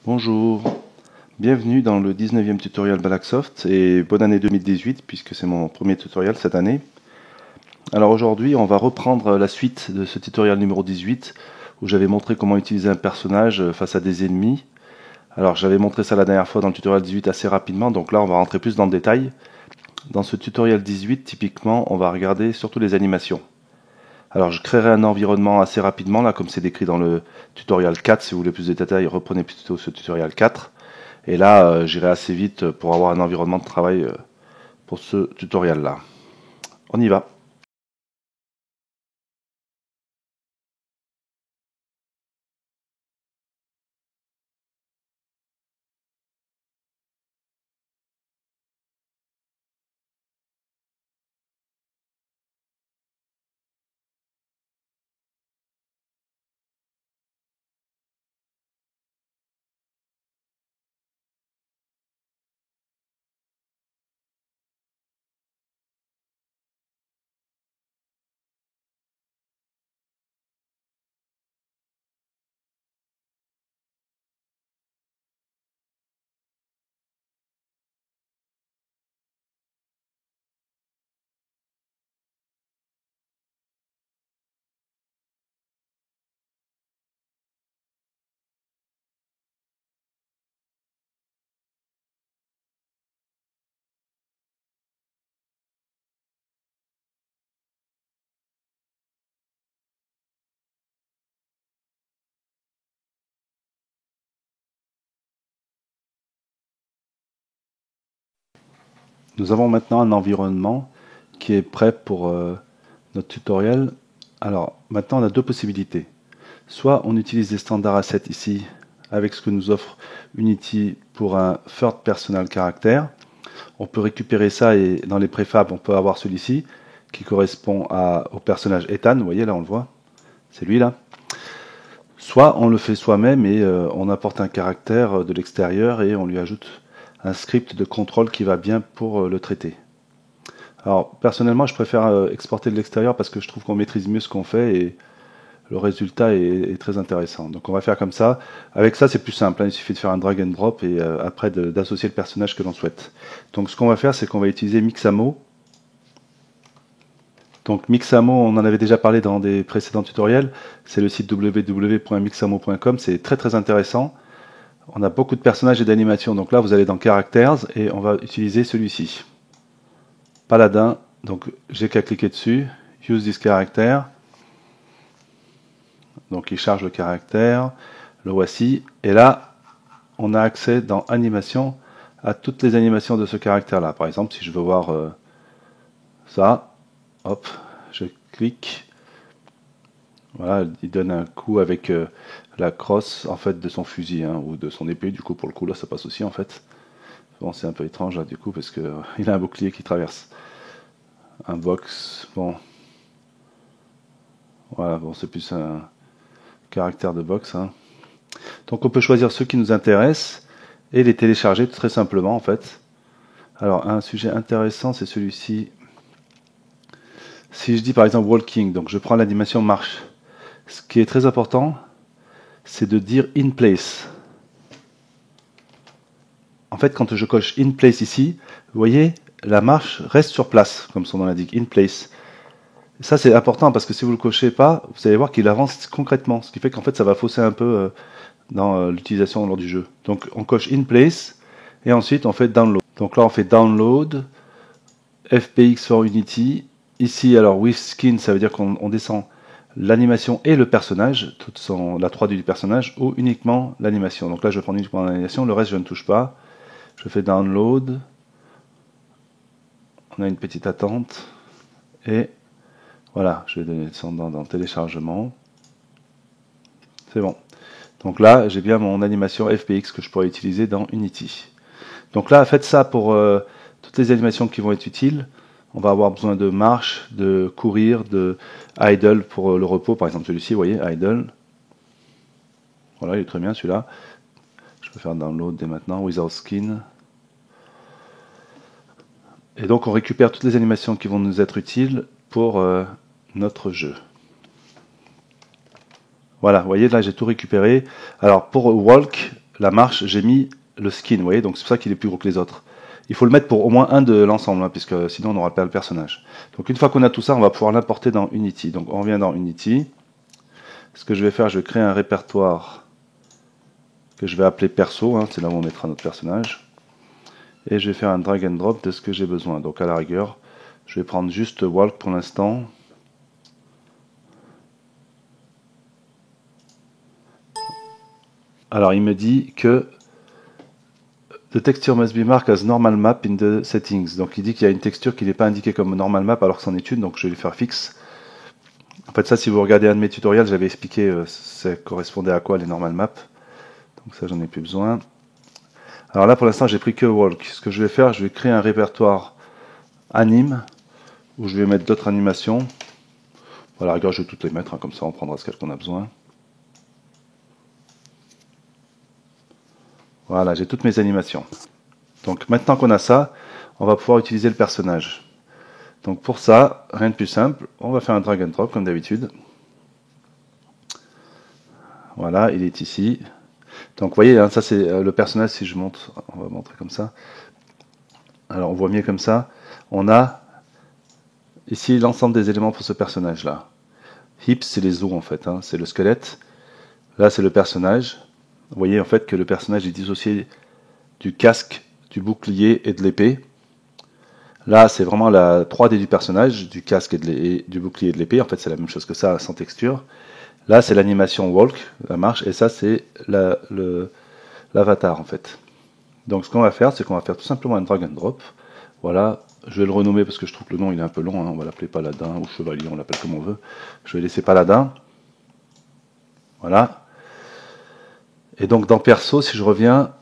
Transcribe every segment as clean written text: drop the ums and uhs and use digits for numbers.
Bonjour, bienvenue dans le 19e tutoriel Balaxsoft et bonne année 2018 puisque c'est mon premier tutoriel cette année. Alors aujourd'hui on va reprendre la suite de ce tutoriel numéro 18 où j'avais montré comment utiliser un personnage face à des ennemis. Alors j'avais montré ça la dernière fois dans le tutoriel 18 assez rapidement, donc là on va rentrer plus dans le détail. Dans ce tutoriel 18 typiquement on va regarder surtout les animations. Alors je créerai un environnement assez rapidement là comme c'est décrit dans le tutoriel 4, si vous voulez plus de détails reprenez plutôt ce tutoriel 4. Et là, j'irai assez vite pour avoir un environnement de travail pour ce tutoriel-là. On y va. Nous avons maintenant un environnement qui est prêt pour notre tutoriel. Alors maintenant on a deux possibilités. Soit on utilise les standards assets ici avec ce que nous offre Unity pour un third personal character. On peut récupérer ça et dans les préfabs on peut avoir celui-ci qui correspond au personnage Ethan. Vous voyez là on le voit, c'est lui là. Soit on le fait soi-même et on apporte un caractère de l'extérieur et on lui ajoute un script de contrôle qui va bien pour le traiter. Alors personnellement je préfère exporter de l'extérieur parce que je trouve qu'on maîtrise mieux ce qu'on fait et le résultat est très intéressant. Donc on va faire comme ça. Avec ça c'est plus simple, hein. Il suffit de faire un drag and drop et après d'associer le personnage que l'on souhaite. Donc ce qu'on va faire c'est qu'on va utiliser Mixamo. Donc Mixamo, on en avait déjà parlé dans des précédents tutoriels, c'est le site www.mixamo.com, c'est très très intéressant. On a beaucoup de personnages et d'animations, donc là vous allez dans Characters et on va utiliser celui-ci. Paladin, donc j'ai qu'à cliquer dessus, Use this character. Donc il charge le caractère, le voici, et là on a accès dans Animation à toutes les animations de ce caractère-là. Par exemple, si je veux voir ça, hop, je clique. Voilà, il donne un coup avec la crosse en fait de son fusil hein, ou de son épée. Du coup, pour le coup là, ça passe aussi en fait. Bon, c'est un peu étrange là du coup parce que il a un bouclier qui traverse. Un box, bon, voilà, bon, c'est plus un caractère de box. Hein. Donc, on peut choisir ceux qui nous intéressent et les télécharger très simplement en fait. Alors, un sujet intéressant, c'est celui-ci. Si je dis par exemple walking, donc je prends l'animation marche. Ce qui est très important, c'est de dire in place. En fait, quand je coche in place ici, vous voyez, la marche reste sur place, comme son nom l'indique, in place. Ça, c'est important parce que si vous ne le cochez pas, vous allez voir qu'il avance concrètement, ce qui fait qu'en fait, ça va fausser un peu dans l'utilisation lors du jeu. Donc, on coche in place et ensuite on fait download. Donc là, on fait download, FPX for Unity. Ici, alors with skin, ça veut dire qu'on descend l'animation et le personnage, la 3D du personnage, ou uniquement l'animation. Donc là, je prends uniquement l'animation, le reste, je ne touche pas. Je fais download. On a une petite attente. Et voilà, je vais descendre dans téléchargement. C'est bon. Donc là, j'ai bien mon animation FPX que je pourrais utiliser dans Unity. Donc là, faites ça pour toutes les animations qui vont être utiles. On va avoir besoin de marche, de courir, de idle pour le repos. Par exemple, celui-ci, vous voyez, idle. Voilà, il est très bien celui-là. Je peux faire download dès maintenant, without skin. Et donc, on récupère toutes les animations qui vont nous être utiles pour notre jeu. Voilà, vous voyez, là, j'ai tout récupéré. Alors, pour walk, la marche, j'ai mis le skin, vous voyez, donc c'est pour ça qu'il est plus gros que les autres. Il faut le mettre pour au moins un de l'ensemble, hein, puisque sinon on n'aura pas le personnage. Donc une fois qu'on a tout ça, on va pouvoir l'importer dans Unity. Donc on revient dans Unity. Ce que je vais faire, je vais créer un répertoire que je vais appeler perso, hein, c'est là où on mettra notre personnage. Et je vais faire un drag and drop de ce que j'ai besoin. Donc à la rigueur, je vais prendre juste walk pour l'instant. Alors il me dit que the texture must be marked as normal map in the settings. Donc il dit qu'il y a une texture qui n'est pas indiquée comme normal map alors que c'en est une, donc je vais lui faire fixe. En fait ça, si vous regardez un de mes tutoriels, j'avais expliqué ça correspondait à quoi les normal maps. Donc ça, j'en ai plus besoin. Alors là pour l'instant j'ai pris que walk. Ce que je vais faire, je vais créer un répertoire anime où je vais mettre d'autres animations. Voilà, regarde, je vais toutes les mettre, hein, comme ça on prendra ce qu'on a besoin. Voilà, j'ai toutes mes animations. Donc maintenant qu'on a ça, on va pouvoir utiliser le personnage. Donc pour ça, rien de plus simple, on va faire un drag and drop comme d'habitude. Voilà, il est ici. Donc vous voyez, hein, ça c'est le personnage, si je montre, on va montrer comme ça. Alors on voit mieux comme ça. On a ici l'ensemble des éléments pour ce personnage-là. Hips, c'est les os en fait, hein, c'est le squelette. Là c'est le personnage. Vous voyez en fait que le personnage est dissocié du casque, du bouclier et de l'épée. Là, c'est vraiment la 3D du personnage, du casque et du bouclier et de l'épée. En fait, c'est la même chose que ça, sans texture. Là, c'est l'animation walk, la marche, et ça, c'est l'avatar, en fait. Donc, ce qu'on va faire, c'est qu'on va faire tout simplement un drag and drop. Voilà, je vais le renommer parce que je trouve que le nom, il est un peu long. Hein. On va l'appeler Paladin ou Chevalier, on l'appelle comme on veut. Je vais laisser Paladin. Voilà. Et donc, dans Perso, si je reviens,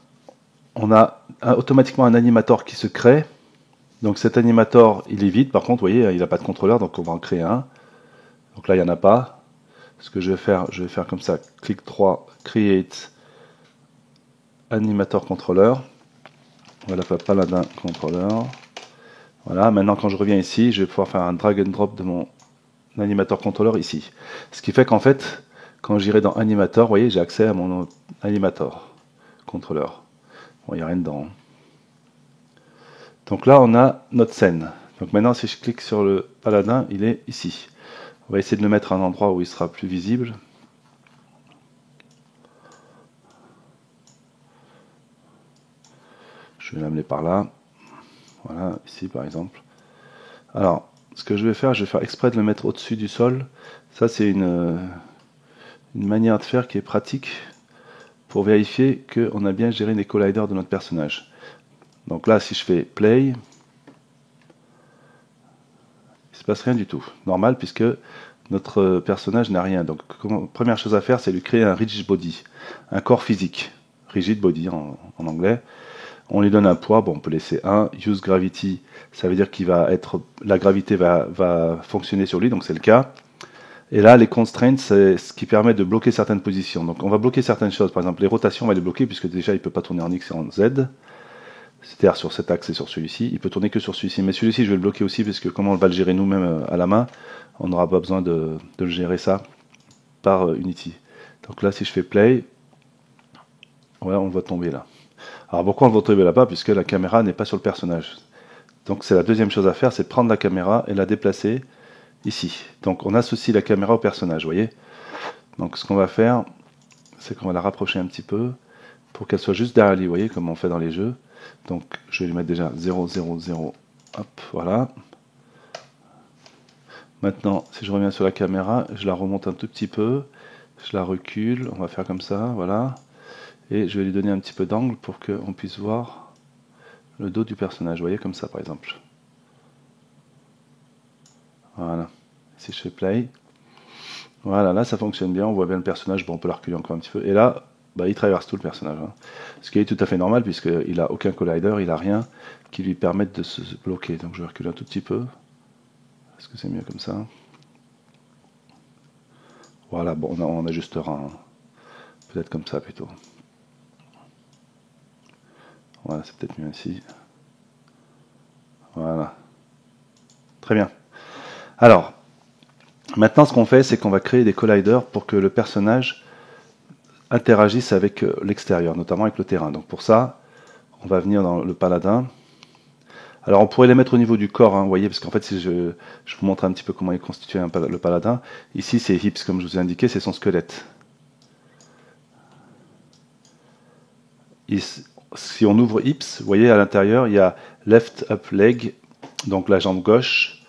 on a automatiquement un animator qui se crée. Donc cet animator, il est vide, par contre, vous voyez, il n'a pas de contrôleur, donc on va en créer un. Donc là, il n'y en a pas. Ce que je vais faire comme ça, clic 3, Create Animator Controller. Voilà, Paladin Controller. Voilà, maintenant quand je reviens ici, je vais pouvoir faire un drag and drop de mon animator controller ici. Ce qui fait qu'en fait, quand j'irai dans Animator, vous voyez, j'ai accès à mon animator controller. Bon, il n'y a rien dedans. Donc là, on a notre scène. Donc maintenant, si je clique sur le paladin, il est ici. On va essayer de le mettre à un endroit où il sera plus visible. Je vais l'amener par là. Voilà, ici par exemple. Alors, ce que je vais faire exprès de le mettre au-dessus du sol. Ça, c'est une manière de faire qui est pratique pour vérifier qu'on a bien géré les colliders de notre personnage. Donc là, si je fais play, il ne se passe rien du tout. Normal, puisque notre personnage n'a rien. Donc, première chose à faire, c'est lui créer un rigid body, un corps physique. Rigid body en anglais. On lui donne un poids, bon, on peut laisser 1. Use gravity, ça veut dire qu'il va être, la gravité va fonctionner sur lui, donc c'est le cas. Et là, les constraints, c'est ce qui permet de bloquer certaines positions. Donc, on va bloquer certaines choses. Par exemple, les rotations, on va les bloquer puisque déjà, il ne peut pas tourner en X et en Z. C'est-à-dire sur cet axe et sur celui-ci. Il peut tourner que sur celui-ci. Mais celui-ci, je vais le bloquer aussi parce que comme on va le gérer nous-mêmes à la main, on n'aura pas besoin de le gérer ça par Unity. Donc là, si je fais play, voilà, on va tomber là. Alors pourquoi on va tomber là-bas? Puisque la caméra n'est pas sur le personnage. Donc c'est la deuxième chose à faire, c'est prendre la caméra et la déplacer ici. Donc on associe la caméra au personnage, vous voyez. Donc ce qu'on va faire, c'est qu'on va la rapprocher un petit peu pour qu'elle soit juste derrière lui, vous voyez, comme on fait dans les jeux. Donc je vais lui mettre déjà 0, 0, 0, hop, voilà. Maintenant, si je reviens sur la caméra, je la remonte un tout petit peu, je la recule, on va faire comme ça, voilà. Et je vais lui donner un petit peu d'angle pour qu'on puisse voir le dos du personnage, vous voyez, comme ça par exemple. Voilà, si je fais play, voilà, là ça fonctionne bien, on voit bien le personnage, bon on peut la reculer encore un petit peu, et là, bah, il traverse tout le personnage, hein. Ce qui est tout à fait normal puisqu'il n'a aucun collider, il n'a rien qui lui permette de se bloquer, donc je vais reculer un tout petit peu, est-ce que c'est mieux comme ça? Voilà, bon on ajustera, hein. Peut-être comme ça plutôt. Voilà, c'est peut-être mieux ici. Voilà. Très bien. Alors, maintenant ce qu'on fait, c'est qu'on va créer des colliders pour que le personnage interagissent avec l'extérieur, notamment avec le terrain. Donc pour ça, on va venir dans le paladin. Alors on pourrait les mettre au niveau du corps, hein, vous voyez, parce qu'en fait, si je vous montre un petit peu comment est constitué le paladin. Ici, c'est hips, comme je vous ai indiqué, c'est son squelette. Si on ouvre hips, vous voyez, à l'intérieur, il y a left up leg, donc la jambe gauche,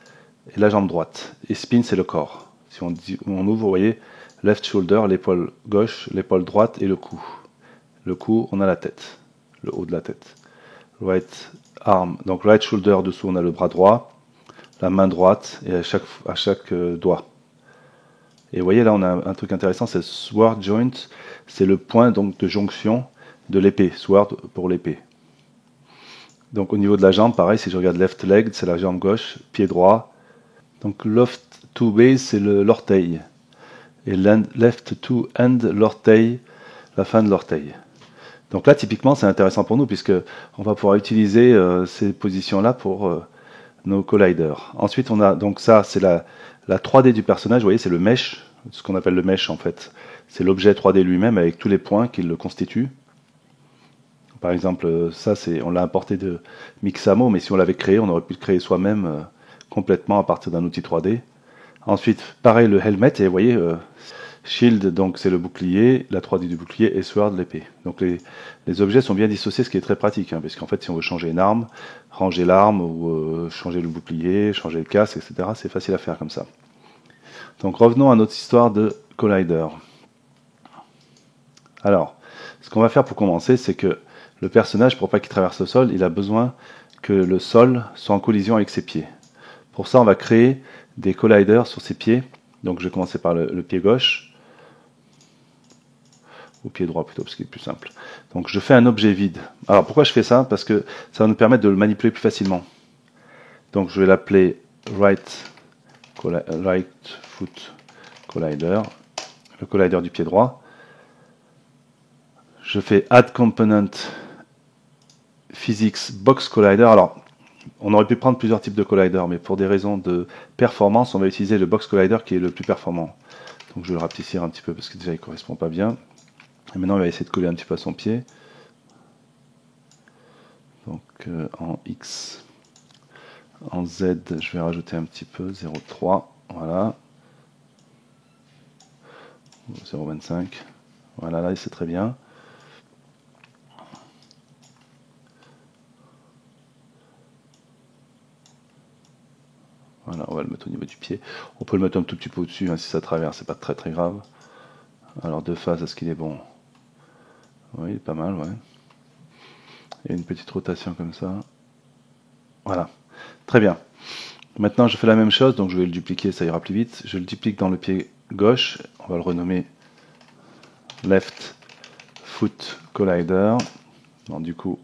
et la jambe droite. Et spine, c'est le corps. Si on ouvre, vous voyez, left shoulder, l'épaule gauche, l'épaule droite et le cou. Le cou, on a la tête, le haut de la tête. Right arm, donc right shoulder dessous, on a le bras droit, la main droite et à chaque doigt. Et vous voyez là, on a un truc intéressant, c'est sword joint, c'est le point donc de jonction de l'épée, sword pour l'épée. Donc au niveau de la jambe, pareil, si je regarde left leg, c'est la jambe gauche, pied droit. Donc left to base, c'est l'orteil. Et left to end, l'orteil, la fin de l'orteil. Donc là, typiquement, c'est intéressant pour nous, puisque on va pouvoir utiliser ces positions-là pour nos colliders. Ensuite, on a, donc ça, c'est la 3D du personnage, vous voyez, c'est le mesh, ce qu'on appelle le mesh en fait. C'est l'objet 3D lui-même avec tous les points qui le constituent. Par exemple, ça, on l'a importé de Mixamo, mais si on l'avait créé, on aurait pu le créer soi-même complètement à partir d'un outil 3D. Ensuite, pareil, le helmet, et vous voyez, shield, donc c'est le bouclier, la 3D du bouclier, et sword, l'épée. Donc les objets sont bien dissociés, ce qui est très pratique, hein, parce qu'en fait, si on veut changer une arme, ranger l'arme, ou changer le bouclier, changer le casque, etc., c'est facile à faire comme ça. Donc revenons à notre histoire de collider. Alors, ce qu'on va faire pour commencer, c'est que le personnage, pour pas qu'il traverse le sol, il a besoin que le sol soit en collision avec ses pieds. Pour ça, on va créer des colliders sur ses pieds. Donc je vais commencer par le pied gauche, ou pied droit plutôt, parce qu'il est plus simple. Donc je fais un objet vide. Alors pourquoi je fais ça? Parce que ça va nous permettre de le manipuler plus facilement. Donc je vais l'appeler right foot collider, le collider du pied droit. Je fais add component physics box collider. Alors on aurait pu prendre plusieurs types de colliders, mais pour des raisons de performance, on va utiliser le box collider qui est le plus performant. Donc je vais le rapetissir un petit peu parce que déjà il ne correspond pas bien. Et maintenant il va essayer de coller un petit peu à son pied. Donc en X, en Z, je vais rajouter un petit peu, 0,3, voilà. 0,25, voilà, là c'est très bien. Voilà, on va le mettre au niveau du pied. On peut le mettre un tout petit peu au-dessus, hein, si ça traverse, c'est pas très très grave. Alors de face, est-ce qu'il est bon? Oui, pas mal, ouais. Et une petite rotation comme ça. Voilà, très bien. Maintenant, je fais la même chose, donc je vais le dupliquer, ça ira plus vite. Je le duplique dans le pied gauche, on va le renommer left foot collider. Donc, du coup,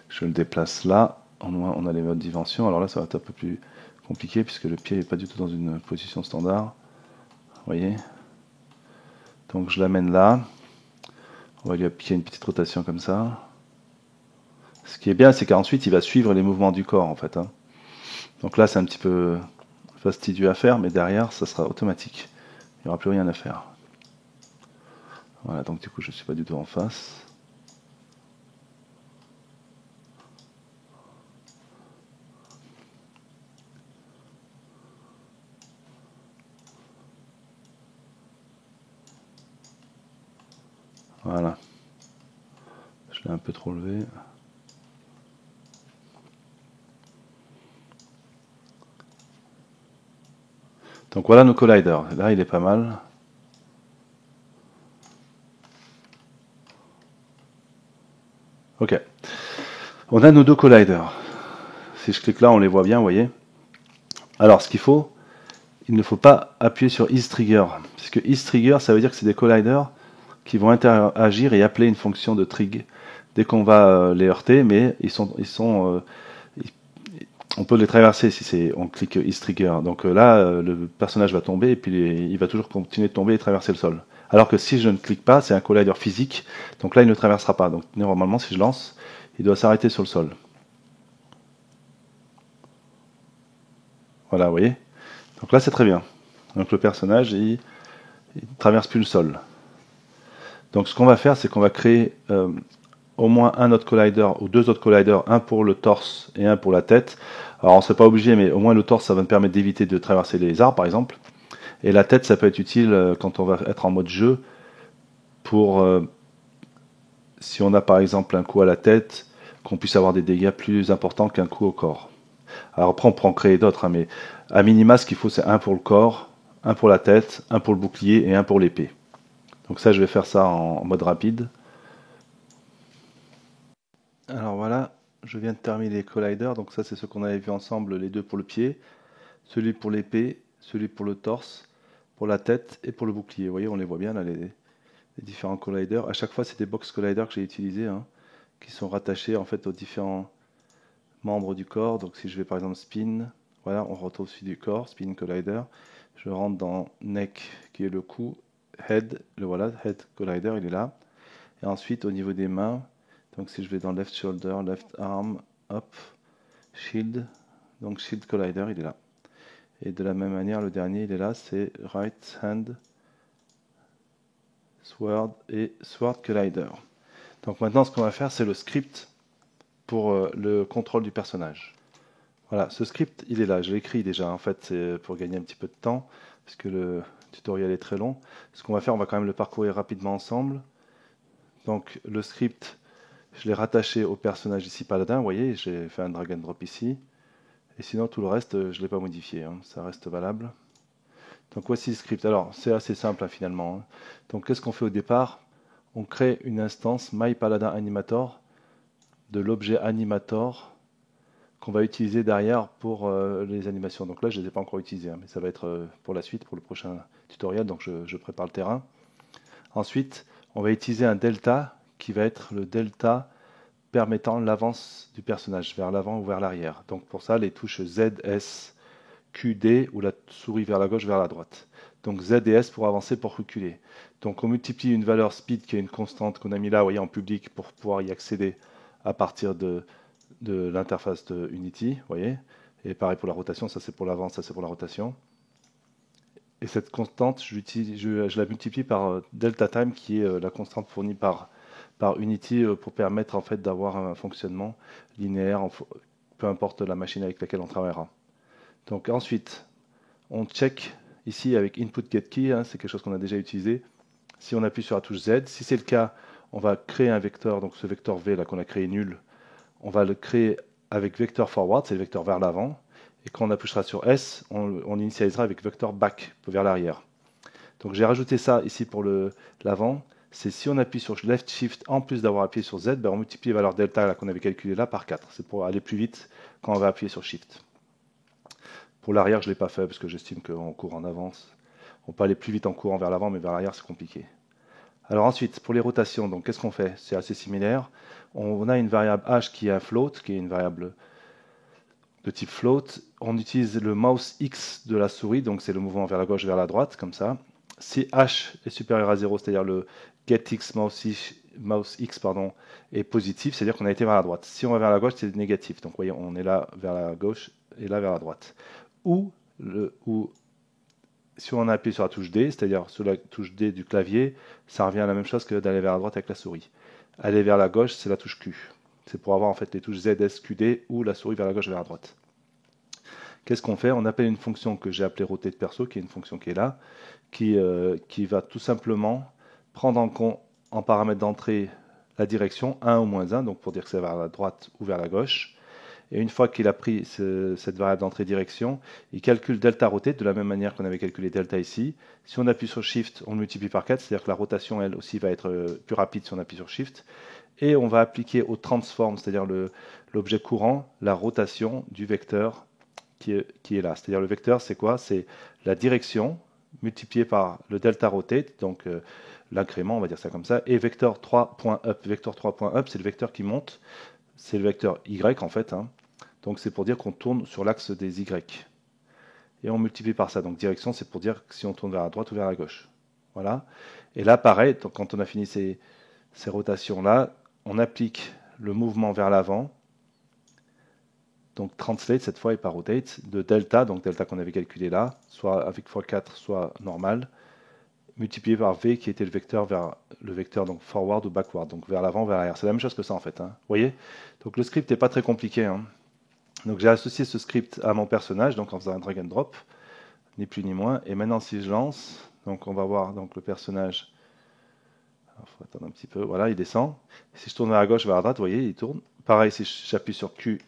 je le déplace là. On a les modes dimension. Alors là, ça va être un peu plus compliqué puisque le pied n'est pas du tout dans une position standard. Vous voyez? Donc je l'amène là. On va lui appliquer une petite rotation comme ça. Ce qui est bien, c'est qu'ensuite, il va suivre les mouvements du corps, en fait. Hein. Donc là, c'est un petit peu fastidieux à faire, mais derrière, ça sera automatique. Il n'y aura plus rien à faire. Voilà, donc du coup, je ne suis pas du tout en face. Voilà. Je l'ai un peu trop levé. Donc voilà nos colliders. Là, il est pas mal. Ok. On a nos deux colliders. Si je clique là, on les voit bien, vous voyez. Alors, ce qu'il faut, il ne faut pas appuyer sur Is Trigger. Puisque Is Trigger, ça veut dire que c'est des colliders qui vont interagir et appeler une fonction de trig dès qu'on va les heurter, mais on peut les traverser si on clique Is Trigger. Donc là, le personnage va tomber et puis il va toujours continuer de tomber et traverser le sol. Alors que si je ne clique pas, c'est un collider physique, donc là il ne traversera pas. Donc normalement, si je lance, il doit s'arrêter sur le sol. Voilà, vous voyez. Donc là, c'est très bien. Donc le personnage, il traverse plus le sol. Donc ce qu'on va faire, c'est qu'on va créer au moins un autre collider ou deux autres colliders, un pour le torse et un pour la tête. Alors on ne serait pas obligé, mais au moins le torse, ça va me permettre d'éviter de traverser les arbres, par exemple. Et la tête, ça peut être utile quand on va être en mode jeu, pour si on a par exemple un coup à la tête, qu'on puisse avoir des dégâts plus importants qu'un coup au corps. Alors après, on peut en créer d'autres, hein, mais à minima, ce qu'il faut, c'est un pour le corps, un pour la tête, un pour le bouclier et un pour l'épée. Donc ça, je vais faire ça en mode rapide. Alors voilà, je viens de terminer les colliders. Donc ça, c'est ce qu'on avait vu ensemble, les deux pour le pied, celui pour l'épée, celui pour le torse, pour la tête et pour le bouclier. Vous voyez, on les voit bien là, les différents colliders. À chaque fois, c'est des box colliders que j'ai utilisés, hein, qui sont rattachés en fait aux différents membres du corps. Donc si je vais par exemple spin, voilà, on retrouve celui du corps, spin collider. Je rentre dans neck, qui est le cou, head, le voilà, head collider, il est là. Et ensuite, au niveau des mains, donc si je vais dans left shoulder, left arm, hop, shield, donc shield collider, il est là. Et de la même manière, le dernier, il est là, c'est right hand, sword et sword collider. Donc maintenant, ce qu'on va faire, c'est le script pour le contrôle du personnage. Voilà, ce script, il est là, je l'ai écrit déjà, en fait, c'est pour gagner un petit peu de temps, parce que le tutoriel est très long. Ce qu'on va faire, on va quand même le parcourir rapidement ensemble. Donc le script, je l'ai rattaché au personnage ici, Paladin, vous voyez, j'ai fait un drag and drop ici. Et sinon, tout le reste, je ne l'ai pas modifié, hein, ça reste valable. Donc voici le script. Alors, c'est assez simple, hein, finalement, hein. Donc qu'est-ce qu'on fait au départ? On crée une instance MyPaladinAnimator de l'objet Animator qu'on va utiliser derrière pour les animations. Donc là, je ne les ai pas encore utilisés, hein, mais ça va être pour la suite, pour le prochain tutoriel, donc je prépare le terrain. Ensuite, on va utiliser un delta qui va être le delta permettant l'avance du personnage vers l'avant ou vers l'arrière. Donc pour ça, les touches Z, S, Q, D ou la souris vers la gauche, vers la droite. Donc Z et S pour avancer, pour reculer. Donc on multiplie une valeur speed qui est une constante qu'on a mis là, vous voyez, en public pour pouvoir y accéder à partir de l'interface de Unity, vous voyez. Et pareil pour la rotation, ça c'est pour l'avance, ça c'est pour la rotation. Et cette constante, je la multiplie par delta time, qui est la constante fournie par Unity pour permettre en fait d'avoir un fonctionnement linéaire, peu importe la machine avec laquelle on travaillera. Donc ensuite, on check ici avec input get key, hein, c'est quelque chose qu'on a déjà utilisé. Si on appuie sur la touche Z, si c'est le cas, on va créer un vecteur, donc ce vecteur V là qu'on a créé nul, on va le créer avec vecteur forward, c'est le vecteur vers l'avant. Et quand on appuiera sur S, on initialisera avec vecteur back, vers l'arrière. Donc j'ai rajouté ça ici pour l'avant. C'est si on appuie sur Left Shift, en plus d'avoir appuyé sur Z, ben on multiplie la valeur delta qu'on avait calculée là par 4. C'est pour aller plus vite quand on va appuyer sur Shift. Pour l'arrière, je ne l'ai pas fait parce que j'estime qu'on court en avance. On peut aller plus vite en courant vers l'avant, mais vers l'arrière, c'est compliqué. Alors ensuite, pour les rotations, donc qu'est-ce qu'on fait? C'est assez similaire. On a une variable h qui est un float, qui est une variable de type float. On utilise le mouse X de la souris, donc c'est le mouvement vers la gauche, vers la droite, comme ça. Si h est supérieur à 0, c'est-à-dire le getX mouse X est positif, c'est-à-dire qu'on a été vers la droite. Si on va vers la gauche, c'est négatif. Donc vous voyez, on est là vers la gauche et là vers la droite. Ou si on appuie sur la touche D, c'est-à-dire sur la touche D du clavier, ça revient à la même chose que d'aller vers la droite avec la souris. Aller vers la gauche, c'est la touche Q. C'est pour avoir en fait les touches Z, S, Q, D ou la souris vers la gauche, vers la droite. Qu'est-ce qu'on fait? On appelle une fonction que j'ai appelée roter de perso, qui est une fonction qui est là, qui va tout simplement prendre en compte en paramètre d'entrée la direction 1 ou moins 1, donc pour dire que c'est vers la droite ou vers la gauche. Et une fois qu'il a pris cette variable d'entrée direction, il calcule delta rotate de la même manière qu'on avait calculé delta ici. Si on appuie sur Shift, on le multiplie par 4, c'est-à-dire que la rotation, elle aussi, va être plus rapide si on appuie sur Shift. Et on va appliquer au transform, c'est-à-dire l'objet courant, la rotation du vecteur qui est là. C'est-à-dire le vecteur, c'est quoi? C'est la direction multipliée par le delta rotate, donc l'incrément, on va dire ça comme ça, et vecteur 3.up. Vecteur 3.up, c'est le vecteur qui monte, c'est le vecteur Y en fait, hein. Donc c'est pour dire qu'on tourne sur l'axe des Y. Et on multiplie par ça. Donc direction, c'est pour dire si on tourne vers la droite ou vers la gauche. Voilà. Et là, pareil, donc, quand on a fini ces rotations-là, on applique le mouvement vers l'avant. Donc translate, cette fois, et pas rotate, de delta, donc delta qu'on avait calculé là, soit avec x4, soit normal. multiplié par V qui était le vecteur donc forward ou backward, donc vers l'avant, vers l'arrière. C'est la même chose que ça en fait. Hein. Vous voyez? Donc le script n'est pas très compliqué. Hein. Donc j'ai associé ce script à mon personnage, donc en faisant un drag and drop, ni plus ni moins. Et maintenant si je lance, donc on va voir donc le personnage. Il faut attendre un petit peu. Voilà, il descend. Si je tourne vers la gauche, vers la droite, vous voyez, il tourne. Pareil, si j'appuie sur Q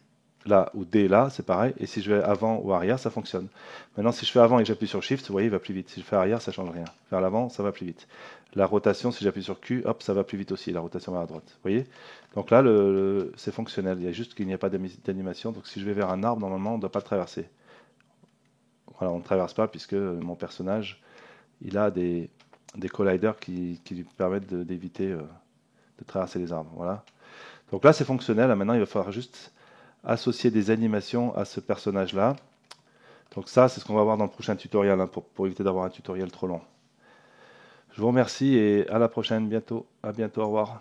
là ou D là, c'est pareil. Et si je vais avant ou arrière, ça fonctionne. Maintenant, si je fais avant et que j'appuie sur Shift, vous voyez, il va plus vite. Si je fais arrière, ça change rien. Vers l'avant, ça va plus vite. La rotation, si j'appuie sur Q, hop, ça va plus vite aussi. La rotation vers la droite. Vous voyez? Donc là, c'est fonctionnel. Il y a juste qu'il n'y a pas d'animation. Donc si je vais vers un arbre, normalement, on ne doit pas le traverser. Voilà, on ne traverse pas puisque mon personnage, il a des colliders qui lui permettent d'éviter de traverser les arbres. Voilà. Donc là, c'est fonctionnel. Maintenant, il va falloir juste associer des animations à ce personnage-là. Donc ça, c'est ce qu'on va voir dans le prochain tutoriel, hein, pour éviter d'avoir un tutoriel trop long. Je vous remercie et à la prochaine, bientôt. À bientôt, au revoir.